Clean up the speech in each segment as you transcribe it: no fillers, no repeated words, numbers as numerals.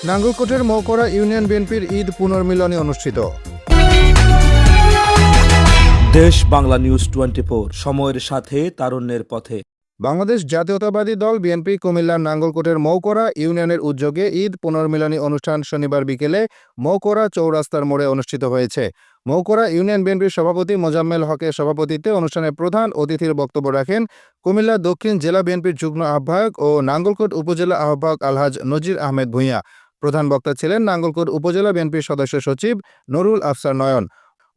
নাঙ্গলকোটের Moukra union বিএনপির ঈদ পুনর্মিলনী অনুষ্ঠিত। দেশ বাংলা নিউজ 24, সময়ের সাথে তারুণ্যের পথে। বাংলাদেশ জাতীয়তাবাদী দল বিএনপি কুমিল্লার নাঙ্গলকোটের মৌকড়া ইউনিয়নের উদ্যোগে ঈদ পুনর্মিলনী অনুষ্ঠান শনিবার বিকেলে মৌকড়া চৌরাস্তার মোড়ে অনুষ্ঠিত হয়েছে। মৌকড়া ইউনিয়ন বিএনপির সভাপতি মোজাম্মেল হকের সভাপতিত্বে অনুষ্ঠানে প্রধান অতিথির বক্তব্য রাখেন কুমিল্লা দক্ষিণ জেলা বিএনপির যুগ্ম আহ্বায়ক ও নাঙ্গলকোট উপজেলা আহ্বায়ক আলহাজ নজির আহমেদ ভূঁইয়া। প্রধান বক্তা ছিলেন নাঙ্গলকোট উপজেলা বিএনপির সদস্য সচিব নুরুল আফসার নয়ন।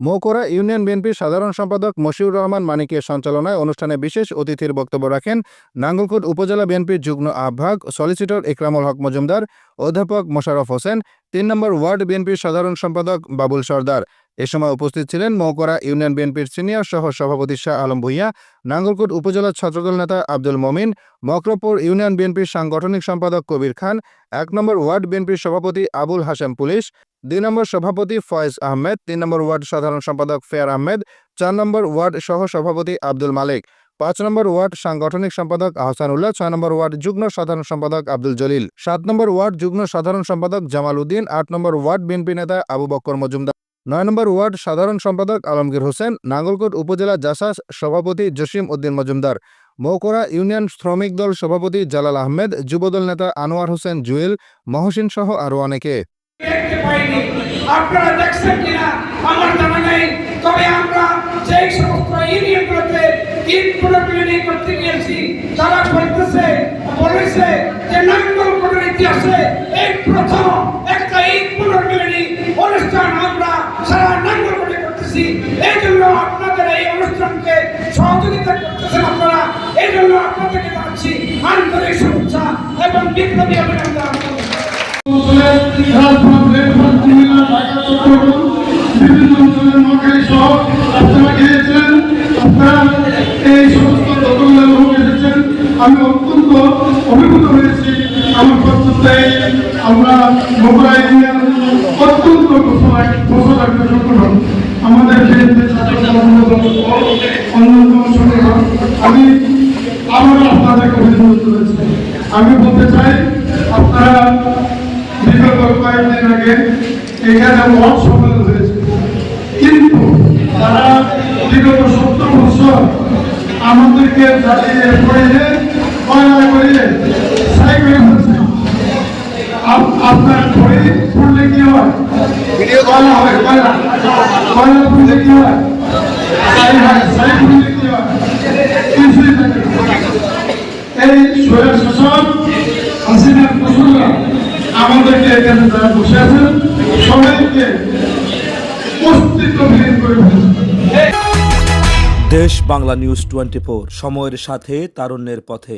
মৌকড়া ইউনিয়ন বিএনপির সাধারণ সম্পাদক মশিউর রহমান মানিকের সঞ্চালনায় অনুষ্ঠানে বিশেষ অতিথির বক্তব্য রাখেন নাঙ্গলকোট উপজেলা বিএনপির যুগ্ম আহ্বায়ক সলিসিটর ইকরামুল হক মজুমদার, অধ্যাপক মোশাররফ হোসেন, ৩ নম্বর ওয়ার্ড বিএনপির সাধারণ সম্পাদক বাবুল সরদার। এ সময় উপস্থিত ছিলেন মৌকড়া ইউনিয়ন বিএনপির সিনিয়র সহ সভাপতি শাহ আলম ভূঁইয়া, নাঙ্গলকোট উপজেলা ছাত্রদল নেতা আব্দুল মমিন, মকরপুর ইউনিয়ন বিএনপির সাংগঠনিক সম্পাদক কবির খান, ১ নম্বর ওয়ার্ড বিএনপির সভাপতি আবুল হাশেম পুলিশ, ২ নম্বর সভাপতি ফয়েজ আহমেদ, ৩ নম্বর ওয়ার্ড সাধারণ সম্পাদক ফেয়ার আহমেদ, ৪ নম্বর ওয়ার্ড সহ সভাপতি আব্দুল মালিক, ৫ নম্বর ওয়ার্ড সাংগঠনিক সম্পাদক আহসানুল্লাহ, ৬ নম্বর ওয়ার্ড যুগ্ম সাধারণ সম্পাদক আব্দুল জলিল, ৭ নম্বর ওয়ার্ড যুগ্ম সাধারণ সম্পাদক জামাল উদ্দিন, ৮ নম্বর ওয়ার্ড বিএনপি নেতা আবু বক্কর মজুমদার, ৯ নম্বর ওয়ার্ড সাধারণ সম্পাদক আলমগীর হোসেন, নাঙ্গলকোট উপজেলা জাসাস সভাপতি জসিম উদ্দিন মজুমদার, মৌকড়া ইউনিয়ন শ্রমিক দল সভাপতি জালাল আহমেদ, যুবদল নেতা আনোয়ার হোসেন জুয়েল, মহসিন সহ আরও অনেকে। আপনারা দেখছেন কিনা আমার জানা নেই, তবে আমরা যেই সমস্ত ইউনিয়নগুলোতে ঈদ পুনর্মিলনী করতে গিয়েছি তারা বলেছে যে নাঙ্গলকোটের ইতিহাসে এই প্রথম একটা ঈদ পুনর্মিলনী অনুষ্ঠান আমরা সারা নাঙ্গলকোটে করতেছি। এই জন্য আপনাদের এই অনুষ্ঠানকে সহযোগিতা করতেছেন আপনারা, এই জন্য আপনাদেরকে জানাচ্ছি আন্তরিক শুভেচ্ছা এবং বিপ্লবী অভিনন্দন। বিভিন্ন অঞ্চলের মহাকারী সহ আপনারা গিয়েছিলেন, আপনারা এই সমস্ত দলগুলোর লোক এসেছেন। আমি অত্যন্ত অভিভূত হয়েছি। আমার কর্তব্যে আমরা মৌকড়া ইউনিয়ন অত্যন্ত বছর একটা সংগঠন, আমাদের অন্যতম সংগঠন। আমি আবারও আপনাদেরকে অভিনন্দন করেছি। আমি বলতে চাই আপনারা বিগত কয়েকদিন আগে এখানে ওয়ার্ড সম্মেলন হয়েছে, কিন্তু তারা বিগত ৭০ বছর আমাদেরকে জ্বালিয়ে পড়িয়ে কয়লা করিয়ে ছাই করে ফেলছে। আপনার ঘড়ি পড়লে কি হয়? কয়লা হয়, কয়লা পড়লে কি হয়? ছাই হয়, ছাই পড়লে কি হয়? কিছুই থাকে। এই স্বৈর শাসক হাসিনার কুশলরা আমাদেরকে এখানে যারা বসে আছেন সবাইকে অস্তিত্বহীন করে ফেলেছে। দেশ বাংলা নিউজ 24, সময়ের সাথে তারুণ্যের পথে।